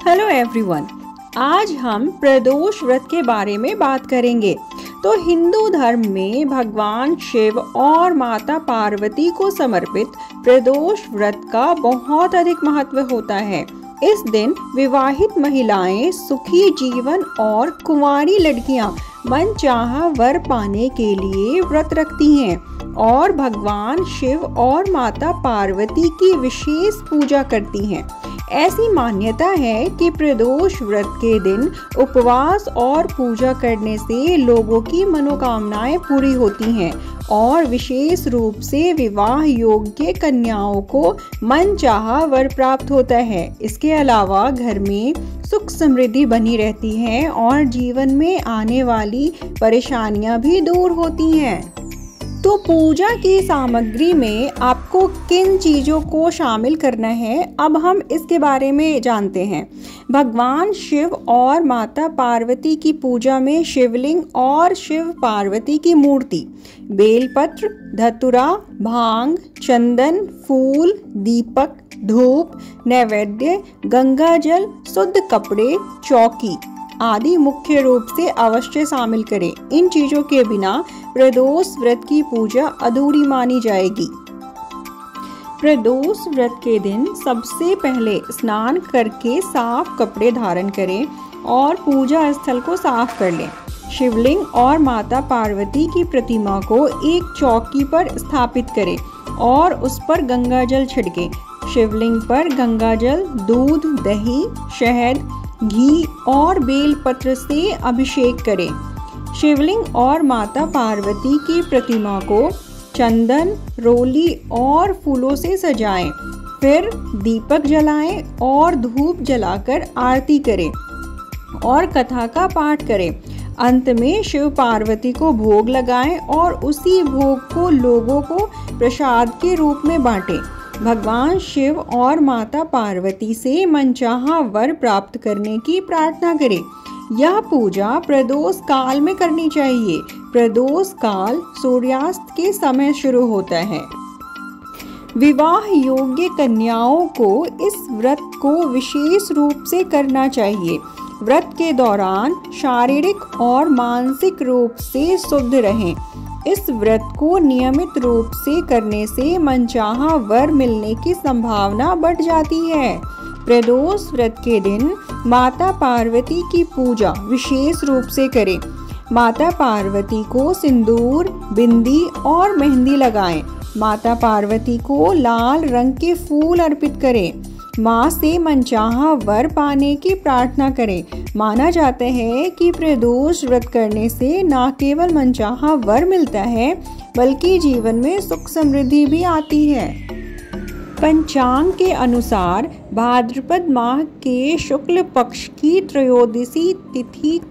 Hello everyone, आज हम प्रदोष व्रत के बारे में बात करेंगे। तो हिंदू धर्म में भगवान शिव और माता पार्वती को समर्पित प्रदोष व्रत का बहुत अधिक महत्व होता है। इस दिन विवाहित महिलाएं सुखी जीवन और कुंवारी लड़कियां मनचाहा वर पाने के लिए व्रत रखती हैं और भगवान शिव और माता पार्वती की विशेष पूजा करती हैं। ऐसी मान्यता है कि प्रदोष व्रत के दिन उपवास और पूजा करने से लोगों की मनोकामनाएं पूरी होती हैं और विशेष रूप से विवाह योग्य कन्याओं को मनचाहा वर प्राप्त होता है। इसके अलावा घर में सुख समृद्धि बनी रहती है और जीवन में आने वाली परेशानियां भी दूर होती हैं। तो पूजा की सामग्री में आपको किन चीज़ों को शामिल करना है, अब हम इसके बारे में जानते हैं। भगवान शिव और माता पार्वती की पूजा में शिवलिंग और शिव पार्वती की मूर्ति, बेलपत्र, धतुरा, भांग, चंदन, फूल, दीपक, धूप, नैवेद्य, गंगा जल, शुद्ध कपड़े, चौकी आदि मुख्य रूप से अवश्य शामिल करें। इन चीजों के बिना प्रदोष व्रत की पूजा अधूरी मानी जाएगी। प्रदोष व्रत के दिन सबसे पहले स्नान करके साफ कपड़े धारण करें और पूजा स्थल को साफ कर लें। शिवलिंग और माता पार्वती की प्रतिमा को एक चौकी पर स्थापित करें और उस पर गंगा जल छिड़कें। शिवलिंग पर गंगा जल, दूध, दही, शहद, घी और बेलपत्र से अभिषेक करें। शिवलिंग और माता पार्वती की प्रतिमा को चंदन, रोली और फूलों से सजाएं। फिर दीपक जलाएं और धूप जलाकर आरती करें और कथा का पाठ करें। अंत में शिव पार्वती को भोग लगाएं और उसी भोग को लोगों को प्रसाद के रूप में बांटें। भगवान शिव और माता पार्वती से मनचाहा वर प्राप्त करने की प्रार्थना करें। यह पूजा प्रदोष काल में करनी चाहिए। प्रदोष काल सूर्यास्त के समय शुरू होता है। विवाह योग्य कन्याओं को इस व्रत को विशेष रूप से करना चाहिए। व्रत के दौरान शारीरिक और मानसिक रूप से शुद्ध रहें। इस व्रत को नियमित रूप से करने से मनचाहा वर मिलने की संभावना बढ़ जाती है। प्रदोष व्रत के दिन माता पार्वती की पूजा विशेष रूप से करें। माता पार्वती को सिंदूर, बिंदी और मेहंदी लगाएं। माता पार्वती को लाल रंग के फूल अर्पित करें। माँ से मनचाहा वर पाने की प्रार्थना करें। माना जाता है कि प्रदोष व्रत करने से न केवल मनचाहा वर मिलता है बल्कि जीवन में सुख समृद्धि भी आती है। पंचांग के अनुसार भाद्रपद माह के शुक्ल पक्ष की त्रयोदशी तिथि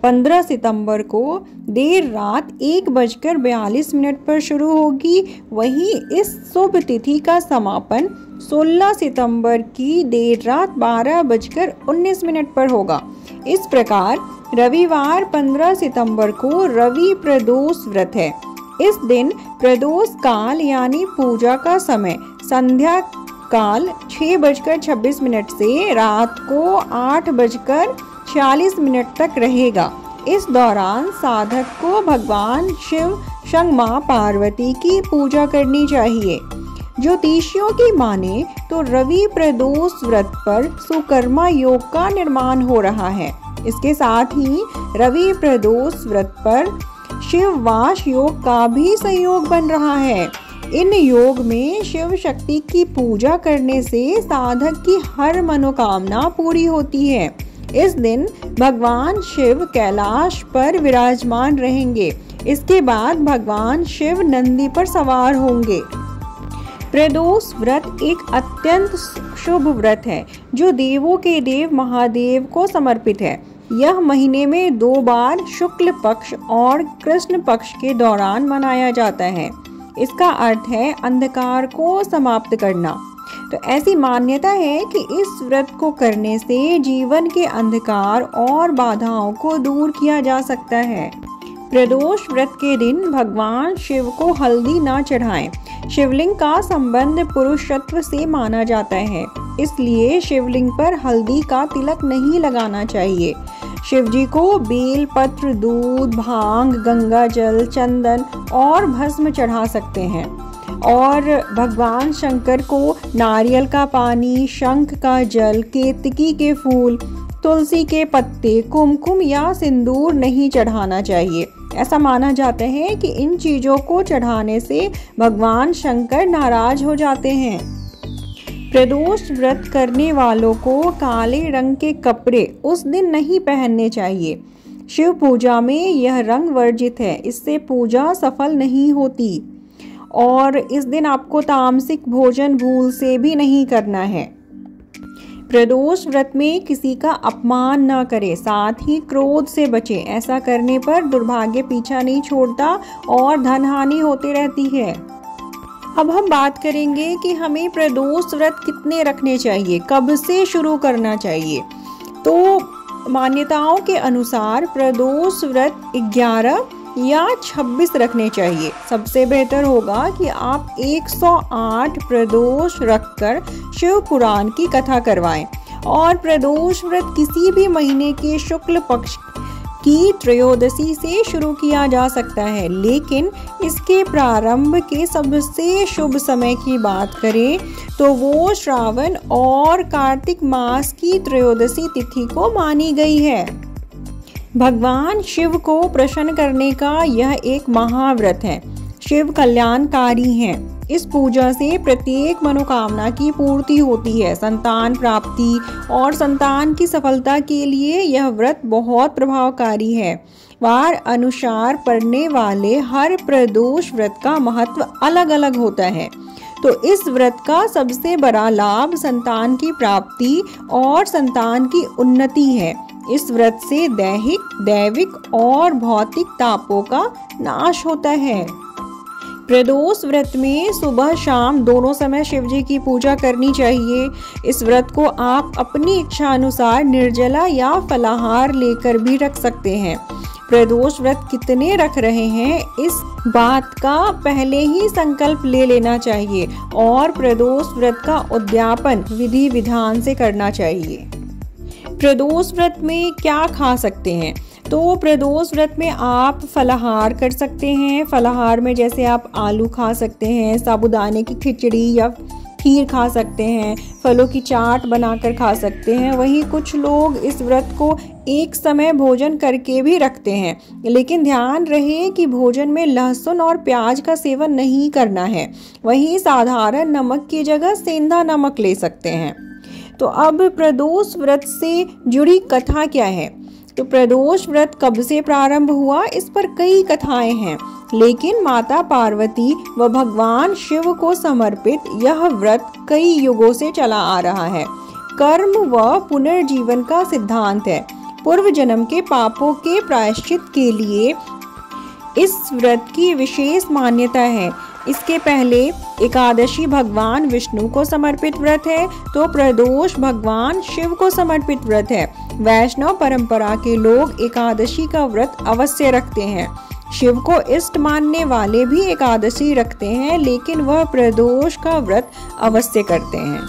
15 सितंबर को देर रात 1:42 पर शुरू होगी। वहीं इस शुभ तिथि का समापन 16 सितंबर की देर रात 12:19 पर होगा। इस प्रकार रविवार 15 सितंबर को रवि प्रदोष व्रत है। इस दिन प्रदोष काल यानी पूजा का समय संध्या काल 6:26 से रात को 8:46 तक रहेगा। इस दौरान साधक को भगवान शिव संग मां पार्वती की पूजा करनी चाहिए। ज्योतिषियों की माने तो रवि प्रदोष व्रत पर सुकर्मा योग का निर्माण हो रहा है। इसके साथ ही रवि प्रदोष व्रत पर शिव वाश योग का भी संयोग बन रहा है। इन योग में शिव शक्ति की पूजा करने से साधक की हर मनोकामना पूरी होती है। इस दिन भगवान शिव कैलाश पर विराजमान रहेंगे। इसके बाद भगवान शिव नंदी पर सवार होंगे। प्रदोष व्रत एक अत्यंत शुभ व्रत है जो देवों के देव महादेव को समर्पित है। यह महीने में 2 बार शुक्ल पक्ष और कृष्ण पक्ष के दौरान मनाया जाता है। इसका अर्थ है अंधकार को समाप्त करना। तो ऐसी मान्यता है कि इस व्रत को करने से जीवन के अंधकार और बाधाओं को दूर किया जा सकता है। प्रदोष व्रत के दिन भगवान शिव को हल्दी ना चढ़ाएं। शिवलिंग का संबंध पुरुषत्व से माना जाता है। इसलिए शिवलिंग पर हल्दी का तिलक नहीं लगाना चाहिए। शिवजी को बेल पत्र, दूध, भांग, गंगा जल, चंदन और भस्म चढ़ा सकते हैं और भगवान शंकर को नारियल का पानी, शंख का जल, केतकी के फूल, तुलसी के पत्ते, कुमकुम या सिंदूर नहीं चढ़ाना चाहिए। ऐसा माना जाता है कि इन चीजों को चढ़ाने से भगवान शंकर नाराज हो जाते हैं। प्रदोष व्रत करने वालों को काले रंग के कपड़े उस दिन नहीं पहनने चाहिए। शिव पूजा में यह रंग वर्जित है, इससे पूजा सफल नहीं होती। और इस दिन आपको तामसिक भोजन भूल से भी नहीं करना है। प्रदोष व्रत में किसी का अपमान न करें, साथ ही क्रोध से बचें। ऐसा करने पर दुर्भाग्य पीछा नहीं छोड़ता और धन हानि होती रहती है। अब हम बात करेंगे कि हमें प्रदोष व्रत कितने रखने चाहिए, कब से शुरू करना चाहिए। तो मान्यताओं के अनुसार प्रदोष व्रत 11 या 26 रखने चाहिए। सबसे बेहतर होगा कि आप 108 प्रदोष रखकर शिव पुराण की कथा करवाएं। और प्रदोष व्रत किसी भी महीने के शुक्ल पक्ष की त्रयोदशी से शुरू किया जा सकता है, लेकिन इसके प्रारंभ के सबसे शुभ समय की बात करें तो वो श्रावण और कार्तिक मास की त्रयोदशी तिथि को मानी गई है। भगवान शिव को प्रसन्न करने का यह एक महाव्रत है। शिव कल्याणकारी हैं। इस पूजा से प्रत्येक मनोकामना की पूर्ति होती है। संतान प्राप्ति और संतान की सफलता के लिए यह व्रत बहुत प्रभावकारी है। वार अनुसार पढ़ने वाले हर प्रदोष व्रत का महत्व अलग अलग होता है। तो इस व्रत का सबसे बड़ा लाभ संतान की प्राप्ति और संतान की उन्नति है। इस व्रत से दैहिक, दैविक और भौतिक तापों का नाश होता है। प्रदोष व्रत में सुबह शाम दोनों समय शिव जी की पूजा करनी चाहिए। इस व्रत को आप अपनी इच्छा अनुसार निर्जला या फलाहार लेकर भी रख सकते हैं। प्रदोष व्रत कितने रख रहे हैं इस बात का पहले ही संकल्प ले लेना चाहिए और प्रदोष व्रत का उद्यापन विधि विधान से करना चाहिए। प्रदोष व्रत में क्या खा सकते हैं? तो प्रदोष व्रत में आप फलाहार कर सकते हैं। फलाहार में जैसे आप आलू खा सकते हैं, साबूदाने की खिचड़ी या खीर खा सकते हैं, फलों की चाट बनाकर खा सकते हैं। वहीं कुछ लोग इस व्रत को एक समय भोजन करके भी रखते हैं, लेकिन ध्यान रहे कि भोजन में लहसुन और प्याज का सेवन नहीं करना है। वहीं साधारण नमक की जगह सेंधा नमक ले सकते हैं। तो अब प्रदोष व्रत से जुड़ी कथा क्या है? तो प्रदोष व्रत कब से प्रारंभ हुआ, इस पर कई कथाएं हैं, लेकिन माता पार्वती व भगवान शिव को समर्पित यह व्रत कई युगों से चला आ रहा है। कर्म व पुनर्जीवन का सिद्धांत है। पूर्व जन्म के पापों के प्रायश्चित के लिए इस व्रत की विशेष मान्यता है। इसके पहले एकादशी भगवान विष्णु को समर्पित व्रत है, तो प्रदोष भगवान शिव को समर्पित व्रत है। वैष्णव परंपरा के लोग एकादशी का व्रत अवश्य रखते हैं। शिव को इष्ट मानने वाले भी एकादशी रखते हैं, लेकिन वह प्रदोष का व्रत अवश्य करते हैं।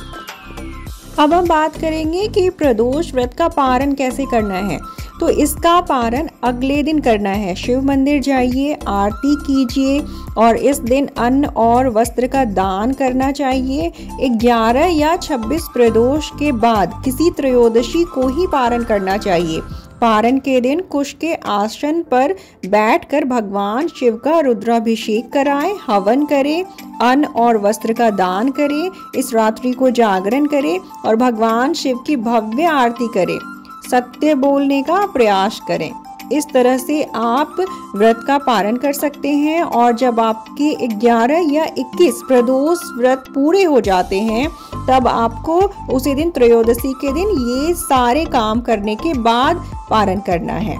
अब हम बात करेंगे कि प्रदोष व्रत का पारण कैसे करना है। तो इसका पारण अगले दिन करना है। शिव मंदिर जाइए, आरती कीजिए और इस दिन अन्न और वस्त्र का दान करना चाहिए। 11 या 26 प्रदोष के बाद किसी त्रयोदशी को ही पारण करना चाहिए। पारण के दिन कुश के आसन पर बैठकर भगवान शिव का रुद्राभिषेक कराएं, हवन करें, अन्न और वस्त्र का दान करें। इस रात्रि को जागरण करें और भगवान शिव की भव्य आरती करें। सत्य बोलने का प्रयास करें। इस तरह से आप व्रत का पारण कर सकते हैं और जब आपके 11 या 21 प्रदोष व्रत पूरे हो जाते हैं, तब आपको उसी दिन त्रयोदशी के दिन ये सारे काम करने के बाद पारण करना है।